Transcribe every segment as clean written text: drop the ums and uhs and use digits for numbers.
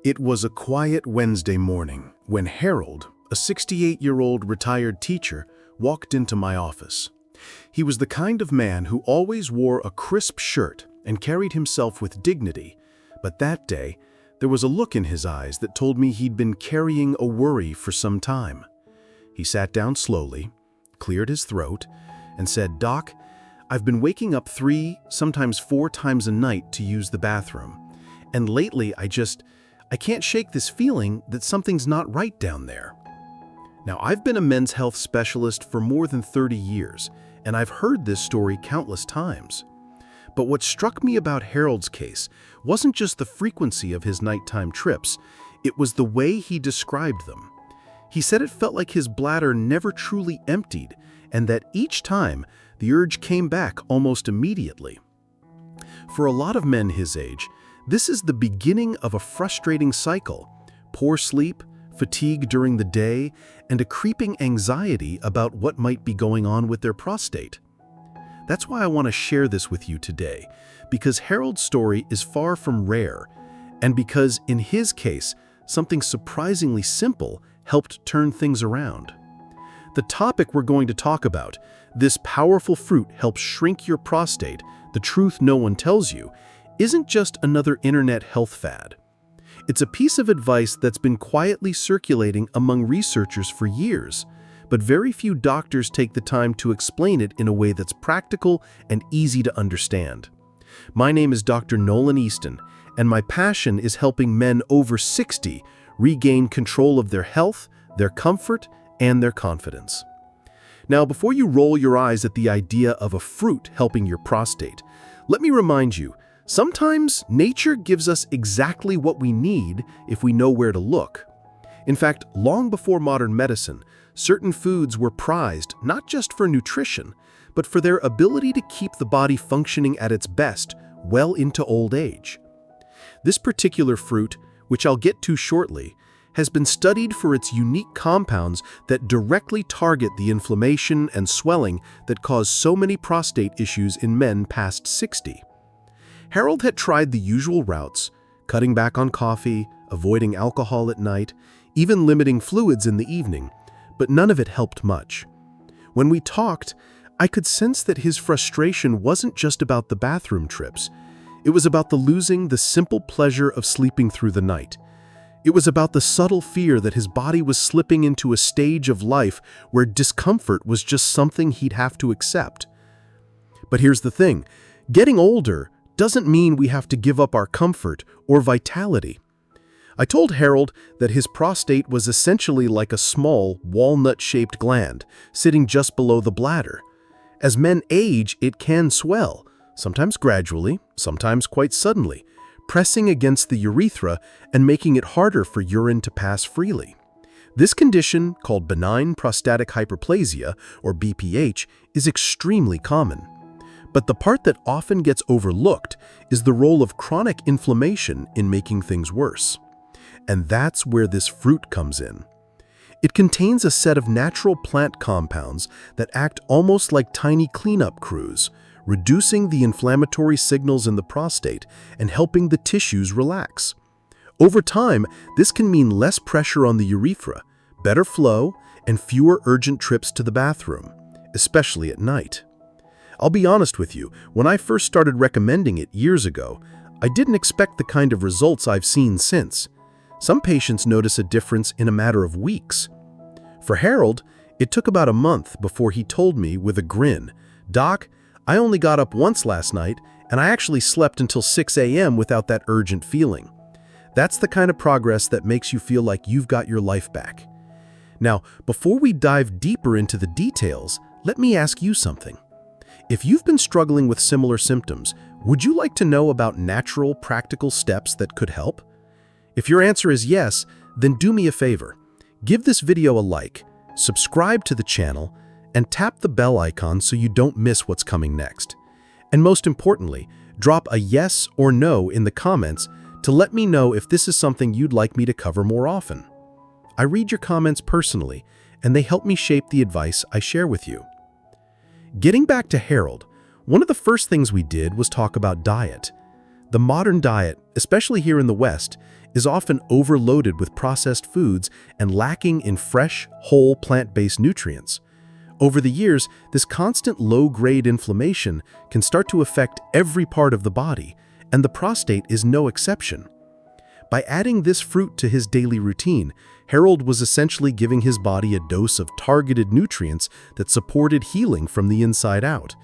It was a quiet Wednesday morning when Harold, a 68-year-old retired teacher, walked into my office. He was the kind of man who always wore a crisp shirt and carried himself with dignity, but that day, there was a look in his eyes that told me he'd been carrying a worry for some time. He sat down slowly, cleared his throat, and said, "Doc, I've been waking up 3, sometimes 4 times a night to use the bathroom, and lately I can't shake this feeling that something's not right down there." Now, I've been a men's health specialist for more than 30 years, and I've heard this story countless times. But what struck me about Harold's case wasn't just the frequency of his nighttime trips, it was the way he described them. He said it felt like his bladder never truly emptied, and that each time, the urge came back almost immediately. For a lot of men his age, this is the beginning of a frustrating cycle: poor sleep, fatigue during the day, and a creeping anxiety about what might be going on with their prostate. That's why I want to share this with you today, because Harold's story is far from rare, and because in his case, something surprisingly simple helped turn things around. The topic we're going to talk about, this powerful fruit helps shrink your prostate, the truth no one tells you, isn't just another internet health fad. It's a piece of advice that's been quietly circulating among researchers for years, but very few doctors take the time to explain it in a way that's practical and easy to understand. My name is Dr. Nolan Easton, and my passion is helping men over 60 regain control of their health, their comfort, and their confidence. Now, before you roll your eyes at the idea of a fruit helping your prostate, let me remind you, sometimes nature gives us exactly what we need if we know where to look. In fact, long before modern medicine, certain foods were prized not just for nutrition, but for their ability to keep the body functioning at its best well into old age. This particular fruit, which I'll get to shortly, has been studied for its unique compounds that directly target the inflammation and swelling that cause so many prostate issues in men past 60. Harold had tried the usual routes, cutting back on coffee, avoiding alcohol at night, even limiting fluids in the evening, but none of it helped much. When we talked, I could sense that his frustration wasn't just about the bathroom trips. It was about losing the simple pleasure of sleeping through the night. It was about the subtle fear that his body was slipping into a stage of life where discomfort was just something he'd have to accept. But here's the thing, getting older doesn't mean we have to give up our comfort or vitality. I told Harold that his prostate was essentially like a small, walnut-shaped gland sitting just below the bladder. As men age, it can swell, sometimes gradually, sometimes quite suddenly, pressing against the urethra and making it harder for urine to pass freely. This condition, called benign prostatic hyperplasia, or BPH, is extremely common. But the part that often gets overlooked is the role of chronic inflammation in making things worse. And that's where this fruit comes in. It contains a set of natural plant compounds that act almost like tiny cleanup crews, reducing the inflammatory signals in the prostate and helping the tissues relax. Over time, this can mean less pressure on the urethra, better flow, and fewer urgent trips to the bathroom, especially at night. I'll be honest with you, when I first started recommending it years ago, I didn't expect the kind of results I've seen since. Some patients notice a difference in a matter of weeks. For Harold, it took about a month before he told me with a grin, "Doc, I only got up once last night, and I actually slept until 6 a.m. without that urgent feeling." That's the kind of progress that makes you feel like you've got your life back. Now, before we dive deeper into the details, let me ask you something. If you've been struggling with similar symptoms, would you like to know about natural, practical steps that could help? If your answer is yes, then do me a favor. Give this video a like, subscribe to the channel, and tap the bell icon so you don't miss what's coming next. And most importantly, drop a yes or no in the comments to let me know if this is something you'd like me to cover more often. I read your comments personally, and they help me shape the advice I share with you. Getting back to Harold, one of the first things we did was talk about diet. The modern diet, especially here in the West, is often overloaded with processed foods and lacking in fresh, whole plant-based nutrients. Over the years, this constant low-grade inflammation can start to affect every part of the body, and the prostate is no exception. By adding this fruit to his daily routine, Harold was essentially giving his body a dose of targeted nutrients that supported healing from the inside out.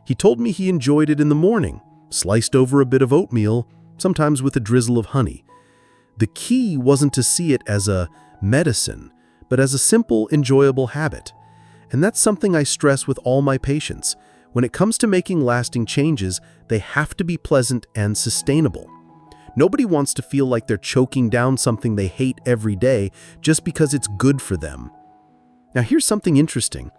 He told me he enjoyed it in the morning, sliced over a bit of oatmeal, sometimes with a drizzle of honey. The key wasn't to see it as a medicine, but as a simple, enjoyable habit. And that's something I stress with all my patients. When it comes to making lasting changes, they have to be pleasant and sustainable. Nobody wants to feel like they're choking down something they hate every day just because it's good for them. Now here's something interesting.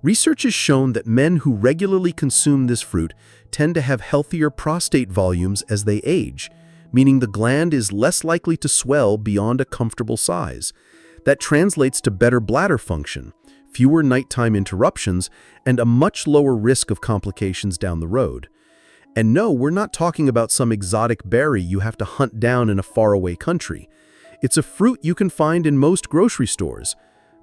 Research has shown that men who regularly consume this fruit tend to have healthier prostate volumes as they age, meaning the gland is less likely to swell beyond a comfortable size. That translates to better bladder function, fewer nighttime interruptions, and a much lower risk of complications down the road. And no, we're not talking about some exotic berry you have to hunt down in a faraway country. It's a fruit you can find in most grocery stores,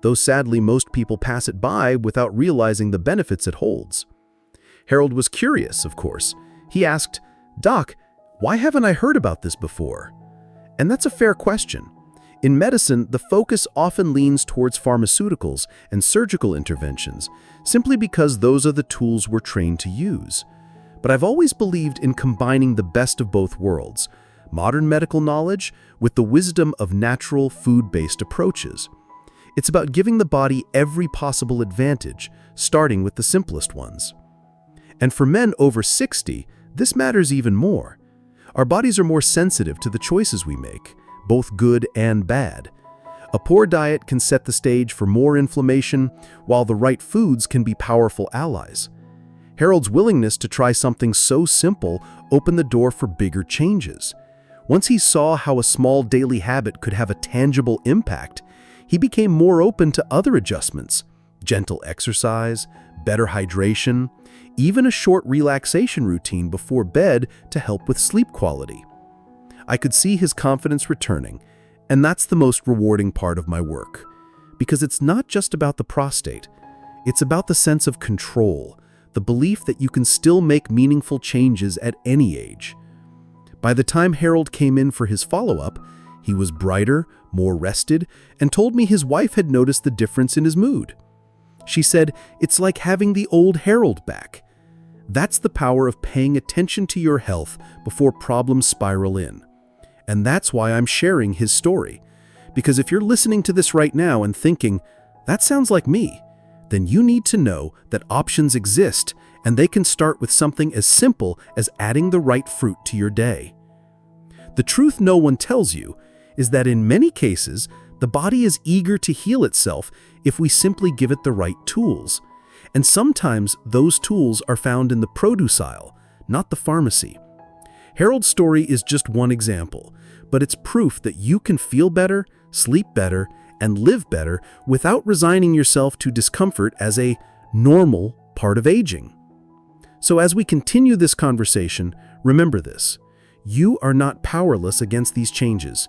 though sadly most people pass it by without realizing the benefits it holds. Harold was curious, of course. He asked, "Doc, why haven't I heard about this before?" And that's a fair question. In medicine, the focus often leans towards pharmaceuticals and surgical interventions, simply because those are the tools we're trained to use. But I've always believed in combining the best of both worlds, modern medical knowledge with the wisdom of natural food-based approaches. It's about giving the body every possible advantage, starting with the simplest ones. And for men over 60, this matters even more. Our bodies are more sensitive to the choices we make, both good and bad. A poor diet can set the stage for more inflammation, while the right foods can be powerful allies. Harold's willingness to try something so simple opened the door for bigger changes. Once he saw how a small daily habit could have a tangible impact, he became more open to other adjustments: gentle exercise, better hydration, even a short relaxation routine before bed to help with sleep quality. I could see his confidence returning, and that's the most rewarding part of my work. Because it's not just about the prostate, it's about the sense of control, the belief that you can still make meaningful changes at any age. By the time Harold came in for his follow-up, he was brighter, more rested, and told me his wife had noticed the difference in his mood. She said, "It's like having the old Harold back." That's the power of paying attention to your health before problems spiral in. And that's why I'm sharing his story. Because if you're listening to this right now and thinking, "That sounds like me," then you need to know that options exist, and they can start with something as simple as adding the right fruit to your day. The truth no one tells you is that in many cases, the body is eager to heal itself if we simply give it the right tools. And sometimes those tools are found in the produce aisle, not the pharmacy. Harold's story is just one example, but it's proof that you can feel better, sleep better, and live better without resigning yourself to discomfort as a normal part of aging. So as we continue this conversation, remember this: you are not powerless against these changes.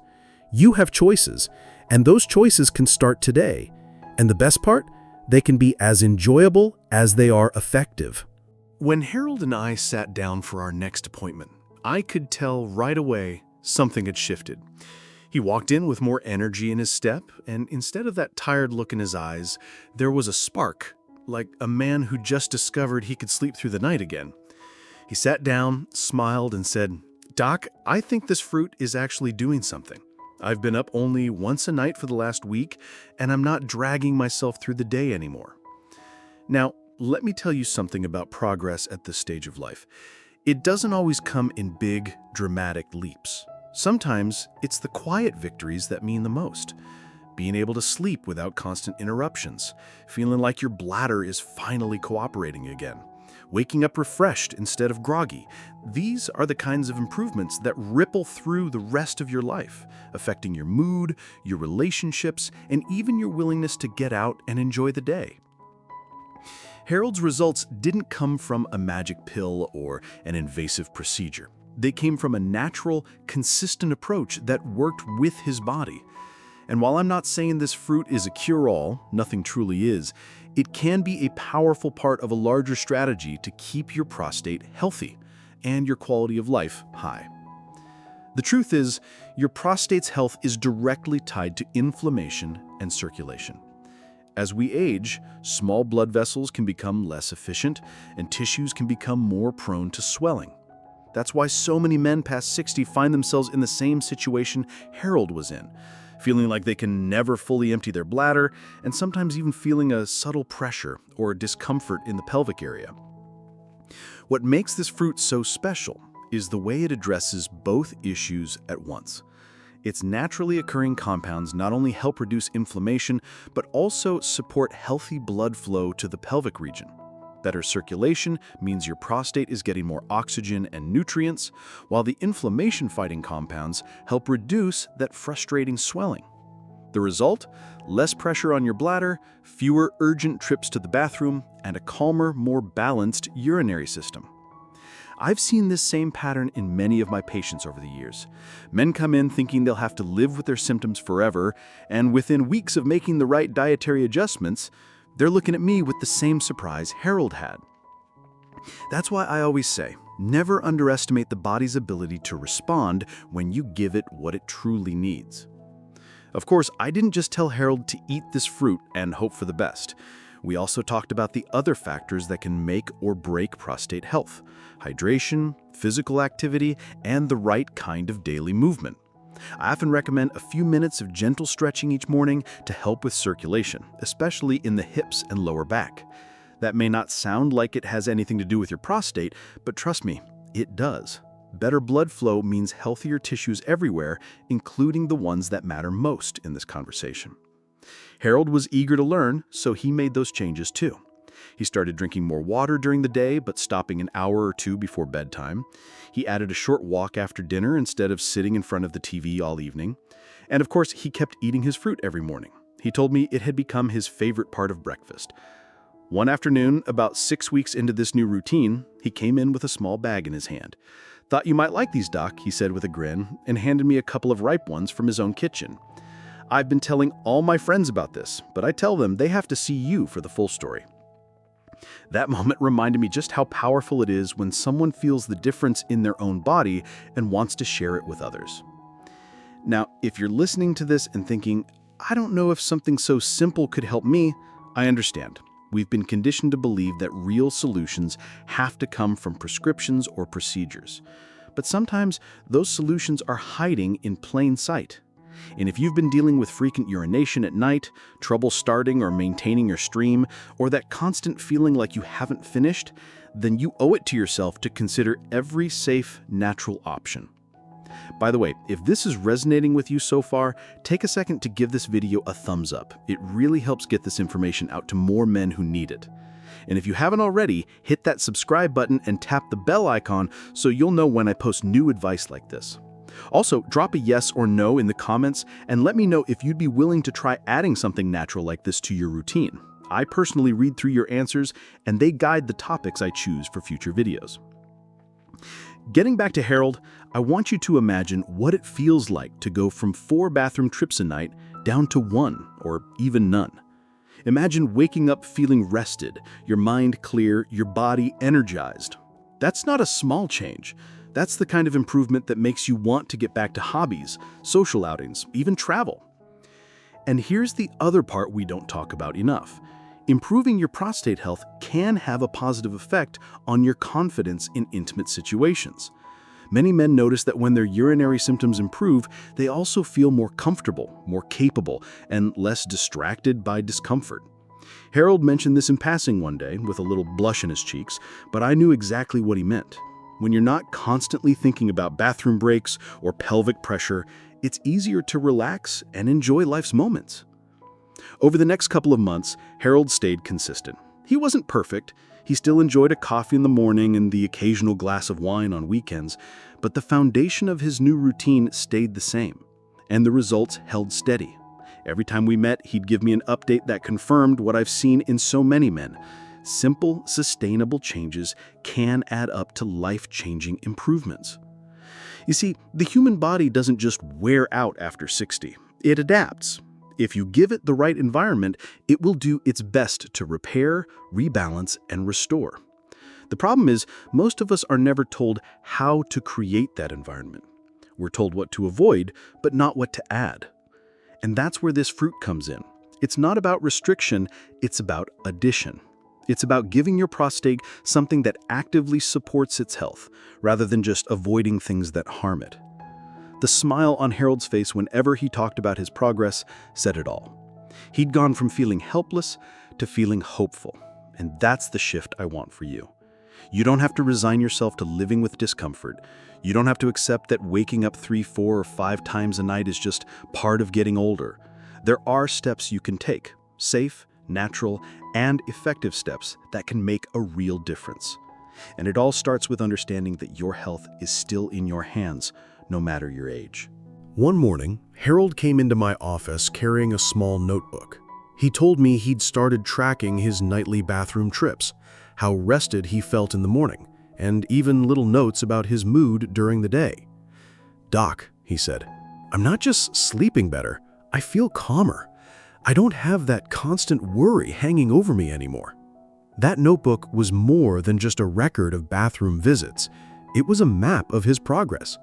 You have choices, and those choices can start today. And the best part? They can be as enjoyable as they are effective. When Harold and I sat down for our next appointment, I could tell right away something had shifted. He walked in with more energy in his step, and instead of that tired look in his eyes, there was a spark, like a man who just discovered he could sleep through the night again. He sat down, smiled, and said, "Doc, I think this fruit is actually doing something. I've been up only once a night for the last week, and I'm not dragging myself through the day anymore." Now, let me tell you something about progress at this stage of life. It doesn't always come in big, dramatic leaps. Sometimes it's the quiet victories that mean the most. Being able to sleep without constant interruptions, feeling like your bladder is finally cooperating again, waking up refreshed instead of groggy. These are the kinds of improvements that ripple through the rest of your life, affecting your mood, your relationships, and even your willingness to get out and enjoy the day. Harold's results didn't come from a magic pill or an invasive procedure. They came from a natural, consistent approach that worked with his body. And while I'm not saying this fruit is a cure-all, nothing truly is, it can be a powerful part of a larger strategy to keep your prostate healthy and your quality of life high. The truth is, your prostate's health is directly tied to inflammation and circulation. As we age, small blood vessels can become less efficient and tissues can become more prone to swelling. That's why so many men past 60 find themselves in the same situation Harold was in, feeling like they can never fully empty their bladder and sometimes even feeling a subtle pressure or discomfort in the pelvic area. What makes this fruit so special is the way it addresses both issues at once. Its naturally occurring compounds not only help reduce inflammation, but also support healthy blood flow to the pelvic region. Better circulation means your prostate is getting more oxygen and nutrients, while the inflammation-fighting compounds help reduce that frustrating swelling. The result? Less pressure on your bladder, fewer urgent trips to the bathroom, and a calmer, more balanced urinary system. I've seen this same pattern in many of my patients over the years. Men come in thinking they'll have to live with their symptoms forever, and within weeks of making the right dietary adjustments, they're looking at me with the same surprise Harold had. That's why I always say, never underestimate the body's ability to respond when you give it what it truly needs. Of course, I didn't just tell Harold to eat this fruit and hope for the best. We also talked about the other factors that can make or break prostate health: hydration, physical activity, and the right kind of daily movement. I often recommend a few minutes of gentle stretching each morning to help with circulation, especially in the hips and lower back. That may not sound like it has anything to do with your prostate, but trust me, it does. Better blood flow means healthier tissues everywhere, including the ones that matter most in this conversation. Harold was eager to learn, so he made those changes too. He started drinking more water during the day, but stopping an hour or two before bedtime. He added a short walk after dinner instead of sitting in front of the TV all evening. And of course, he kept eating his fruit every morning. He told me it had become his favorite part of breakfast. One afternoon, about 6 weeks into this new routine, he came in with a small bag in his hand. "Thought you might like these, Doc," he said with a grin, and handed me a couple of ripe ones from his own kitchen. "I've been telling all my friends about this, but I tell them they have to see you for the full story." That moment reminded me just how powerful it is when someone feels the difference in their own body and wants to share it with others. Now, if you're listening to this and thinking, "I don't know if something so simple could help me," I understand. We've been conditioned to believe that real solutions have to come from prescriptions or procedures. But sometimes those solutions are hiding in plain sight. And if you've been dealing with frequent urination at night, trouble starting or maintaining your stream, or that constant feeling like you haven't finished, then you owe it to yourself to consider every safe, natural option. By the way, if this is resonating with you so far, take a second to give this video a thumbs up. It really helps get this information out to more men who need it. And if you haven't already, hit that subscribe button and tap the bell icon so you'll know when I post new advice like this. Also, drop a yes or no in the comments and let me know if you'd be willing to try adding something natural like this to your routine. I personally read through your answers and they guide the topics I choose for future videos. Getting back to Harold, I want you to imagine what it feels like to go from 4 bathroom trips a night down to 1 or even none. Imagine waking up feeling rested, your mind clear, your body energized. That's not a small change. That's the kind of improvement that makes you want to get back to hobbies, social outings, even travel. And here's the other part we don't talk about enough. Improving your prostate health can have a positive effect on your confidence in intimate situations. Many men notice that when their urinary symptoms improve, they also feel more comfortable, more capable, and less distracted by discomfort. Harold mentioned this in passing one day with a little blush in his cheeks, but I knew exactly what he meant. When you're not constantly thinking about bathroom breaks or pelvic pressure, it's easier to relax and enjoy life's moments. Over the next couple of months, Harold stayed consistent. He wasn't perfect. He still enjoyed a coffee in the morning and the occasional glass of wine on weekends, but the foundation of his new routine stayed the same, and the results held steady. Every time we met, he'd give me an update that confirmed what I've seen in so many men. Simple, sustainable changes can add up to life-changing improvements. You see, the human body doesn't just wear out after 60. It adapts. If you give it the right environment, it will do its best to repair, rebalance, and restore. The problem is, most of us are never told how to create that environment. We're told what to avoid, but not what to add. And that's where this fruit comes in. It's not about restriction, it's about addition. It's about giving your prostate something that actively supports its health, rather than just avoiding things that harm it. The smile on Harold's face whenever he talked about his progress said it all. He'd gone from feeling helpless to feeling hopeful, and that's the shift I want for you. You don't have to resign yourself to living with discomfort. You don't have to accept that waking up 3, 4, or 5 times a night is just part of getting older. There are steps you can take, safe, natural, and effective steps that can make a real difference. And it all starts with understanding that your health is still in your hands, no matter your age. One morning, Harold came into my office carrying a small notebook. He told me he'd started tracking his nightly bathroom trips, how rested he felt in the morning, and even little notes about his mood during the day. "Doc," he said, "I'm not just sleeping better, I feel calmer. I don't have that constant worry hanging over me anymore." That notebook was more than just a record of bathroom visits. It was a map of his progress.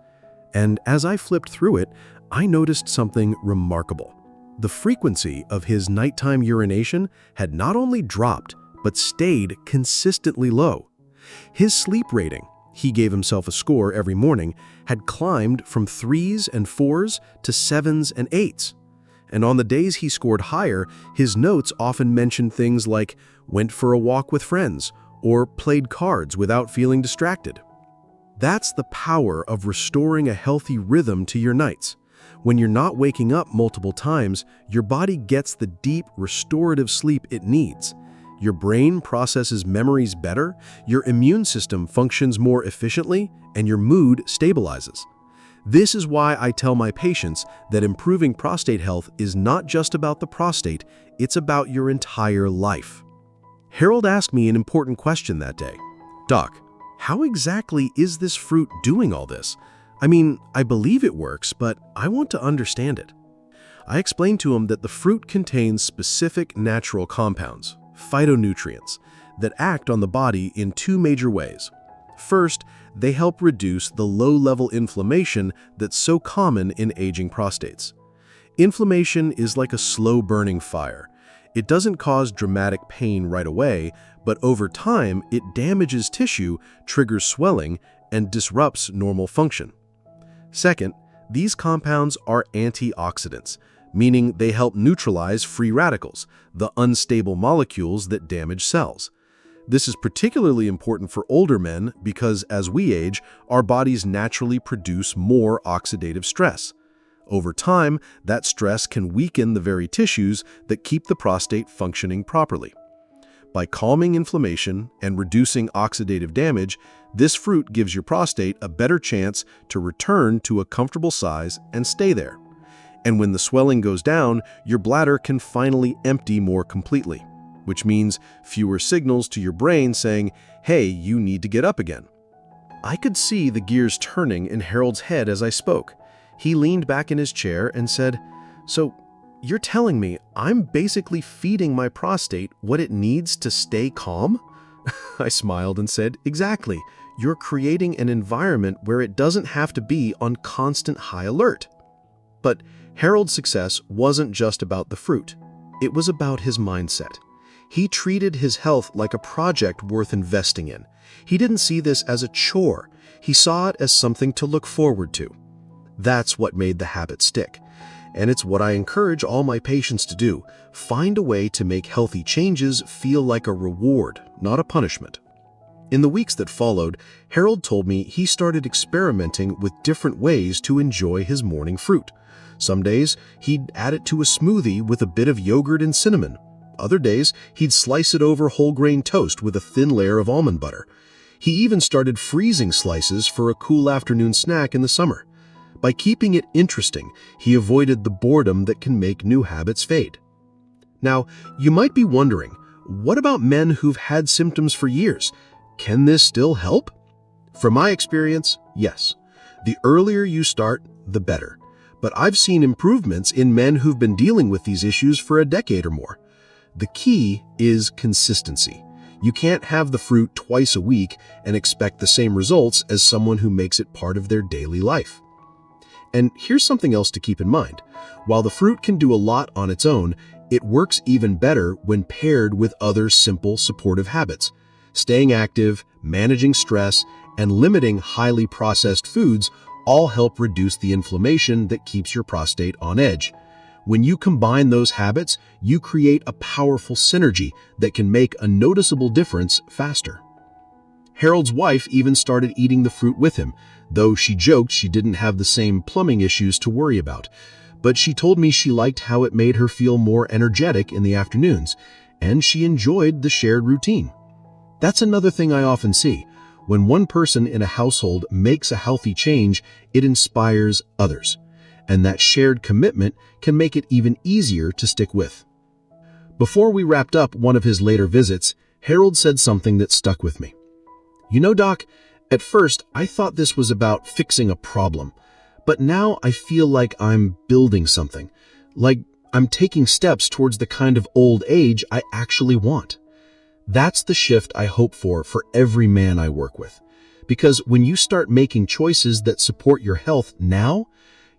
And as I flipped through it, I noticed something remarkable. The frequency of his nighttime urination had not only dropped, but stayed consistently low. His sleep rating, he gave himself a score every morning, had climbed from 3s and 4s to 7s and 8s. And on the days he scored higher, his notes often mentioned things like went for a walk with friends or played cards without feeling distracted. That's the power of restoring a healthy rhythm to your nights. When you're not waking up multiple times, your body gets the deep, restorative sleep it needs. Your brain processes memories better, your immune system functions more efficiently, and your mood stabilizes. This is why I tell my patients that improving prostate health is not just about the prostate, it's about your entire life. Harold asked me an important question that day. "Doc, how exactly is this fruit doing all this? I mean, I believe it works, but I want to understand it." I explained to him that the fruit contains specific natural compounds, phytonutrients, that act on the body in 2 major ways. First, they help reduce the low-level inflammation that's so common in aging prostates. Inflammation is like a slow-burning fire. It doesn't cause dramatic pain right away, but over time, it damages tissue, triggers swelling, and disrupts normal function. Second, these compounds are antioxidants, meaning they help neutralize free radicals, the unstable molecules that damage cells. This is particularly important for older men because as we age, our bodies naturally produce more oxidative stress. Over time, that stress can weaken the very tissues that keep the prostate functioning properly. By calming inflammation and reducing oxidative damage, this fruit gives your prostate a better chance to return to a comfortable size and stay there. And when the swelling goes down, your bladder can finally empty more completely, which means fewer signals to your brain saying, "Hey, you need to get up again." I could see the gears turning in Harold's head as I spoke. He leaned back in his chair and said, "So, you're telling me I'm basically feeding my prostate what it needs to stay calm?" I smiled and said, "Exactly. You're creating an environment where it doesn't have to be on constant high alert." But Harold's success wasn't just about the fruit. It was about his mindset. He treated his health like a project worth investing in. He didn't see this as a chore. He saw it as something to look forward to. That's what made the habit stick. And it's what I encourage all my patients to do. Find a way to make healthy changes feel like a reward, not a punishment. In the weeks that followed, Harold told me he started experimenting with different ways to enjoy his morning fruit. Some days, he'd add it to a smoothie with a bit of yogurt and cinnamon. Other days, he'd slice it over whole grain toast with a thin layer of almond butter. He even started freezing slices for a cool afternoon snack in the summer. By keeping it interesting, he avoided the boredom that can make new habits fade. Now, you might be wondering, what about men who've had symptoms for years? Can this still help? From my experience, yes. The earlier you start, the better. But I've seen improvements in men who've been dealing with these issues for a decade or more. The key is consistency. You can't have the fruit twice a week and expect the same results as someone who makes it part of their daily life. And here's something else to keep in mind. While the fruit can do a lot on its own, it works even better when paired with other simple supportive habits. Staying active, managing stress, and limiting highly processed foods all help reduce the inflammation that keeps your prostate on edge. When you combine those habits, you create a powerful synergy that can make a noticeable difference faster. Harold's wife even started eating the fruit with him, though she joked she didn't have the same plumbing issues to worry about. But she told me she liked how it made her feel more energetic in the afternoons, and she enjoyed the shared routine. That's another thing I often see. When one person in a household makes a healthy change, it inspires others, and that shared commitment can make it even easier to stick with. Before we wrapped up one of his later visits, Harold said something that stuck with me. "You know, Doc, at first I thought this was about fixing a problem, but now I feel like I'm building something, like I'm taking steps towards the kind of old age I actually want." That's the shift I hope for every man I work with. Because when you start making choices that support your health now,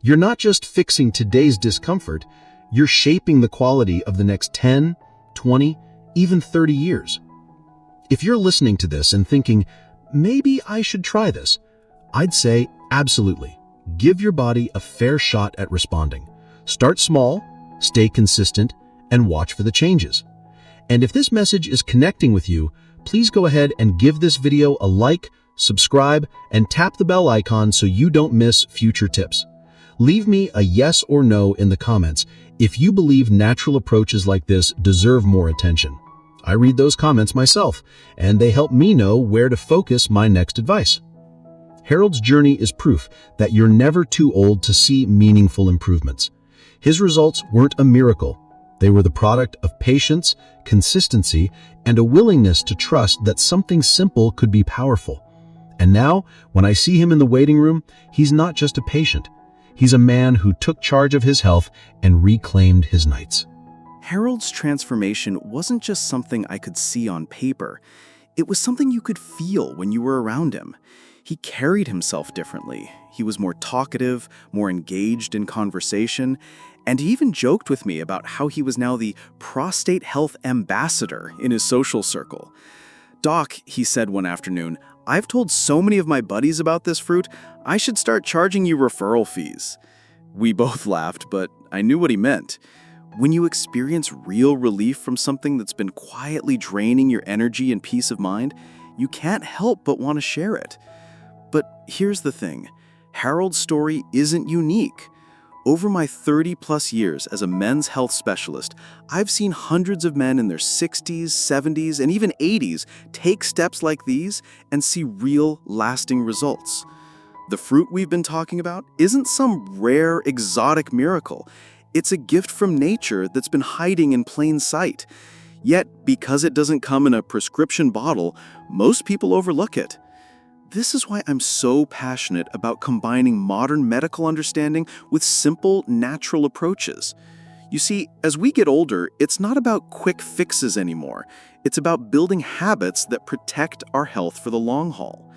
you're not just fixing today's discomfort, you're shaping the quality of the next 10, 20, even 30 years. If you're listening to this and thinking, maybe I should try this, I'd say absolutely. Give your body a fair shot at responding. Start small, stay consistent, and watch for the changes. And if this message is connecting with you, please go ahead and give this video a like, subscribe, and tap the bell icon so you don't miss future tips. Leave me a yes or no in the comments if you believe natural approaches like this deserve more attention. I read those comments myself, and they help me know where to focus my next advice. Harold's journey is proof that you're never too old to see meaningful improvements. His results weren't a miracle. They were the product of patience, consistency, and a willingness to trust that something simple could be powerful. And now, when I see him in the waiting room, he's not just a patient. He's a man who took charge of his health and reclaimed his nights. Harold's transformation wasn't just something I could see on paper. It was something you could feel when you were around him. He carried himself differently. He was more talkative, more engaged in conversation, and he even joked with me about how he was now the prostate health ambassador in his social circle. "Doc," he said one afternoon, "I've told so many of my buddies about this fruit, I should start charging you referral fees." We both laughed, but I knew what he meant. When you experience real relief from something that's been quietly draining your energy and peace of mind, you can't help but want to share it. But here's the thing, Harold's story isn't unique. Over my 30-plus years as a men's health specialist, I've seen hundreds of men in their 60s, 70s, and even 80s take steps like these and see real, lasting results. The fruit we've been talking about isn't some rare, exotic miracle. It's a gift from nature that's been hiding in plain sight. Yet, because it doesn't come in a prescription bottle, most people overlook it. This is why I'm so passionate about combining modern medical understanding with simple, natural approaches. You see, as we get older, it's not about quick fixes anymore. It's about building habits that protect our health for the long haul.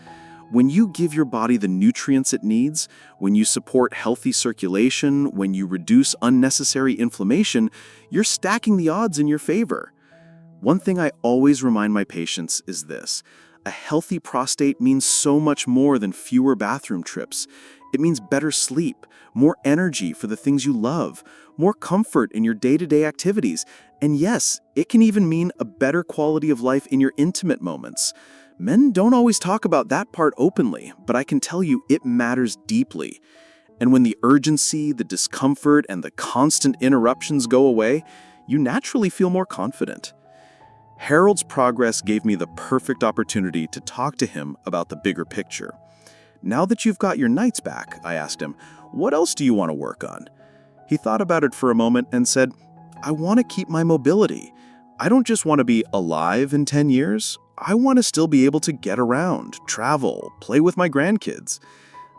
When you give your body the nutrients it needs, when you support healthy circulation, when you reduce unnecessary inflammation, you're stacking the odds in your favor. One thing I always remind my patients is this. A healthy prostate means so much more than fewer bathroom trips. It means better sleep, more energy for the things you love, more comfort in your day-to-day activities, and yes, it can even mean a better quality of life in your intimate moments. Men don't always talk about that part openly, but I can tell you it matters deeply. And when the urgency, the discomfort, and the constant interruptions go away, you naturally feel more confident. Harold's progress gave me the perfect opportunity to talk to him about the bigger picture. "Now that you've got your nights back," I asked him, "what else do you want to work on?" He thought about it for a moment and said, "I want to keep my mobility. I don't just want to be alive in 10 years. I want to still be able to get around, travel, play with my grandkids."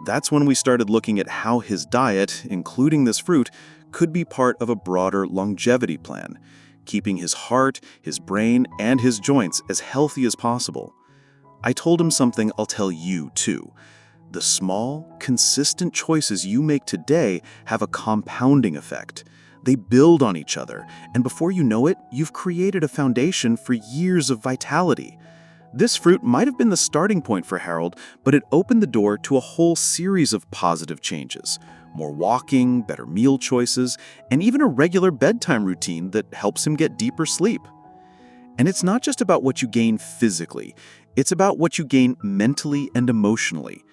That's when we started looking at how his diet, including this fruit, could be part of a broader longevity plan, keeping his heart, his brain, and his joints as healthy as possible. I told him something I'll tell you too. The small, consistent choices you make today have a compounding effect. They build on each other, and before you know it, you've created a foundation for years of vitality. This fruit might have been the starting point for Harold, but it opened the door to a whole series of positive changes. More walking, better meal choices, and even a regular bedtime routine that helps him get deeper sleep. And it's not just about what you gain physically, it's about what you gain mentally and emotionally.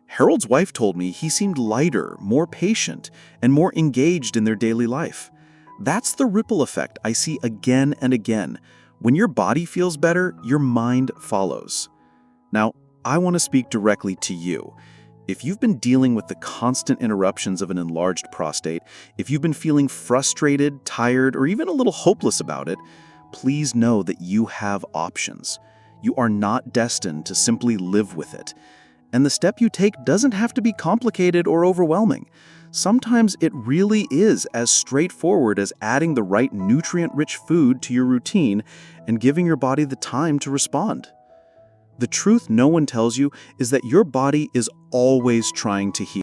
Harold's wife told me he seemed lighter, more patient, and more engaged in their daily life. That's the ripple effect I see again and again. When your body feels better, your mind follows. Now, I want to speak directly to you. If you've been dealing with the constant interruptions of an enlarged prostate, if you've been feeling frustrated, tired, or even a little hopeless about it, please know that you have options. You are not destined to simply live with it. And the step you take doesn't have to be complicated or overwhelming. Sometimes it really is as straightforward as adding the right nutrient-rich food to your routine and giving your body the time to respond. The truth no one tells you is that your body is always trying to heal.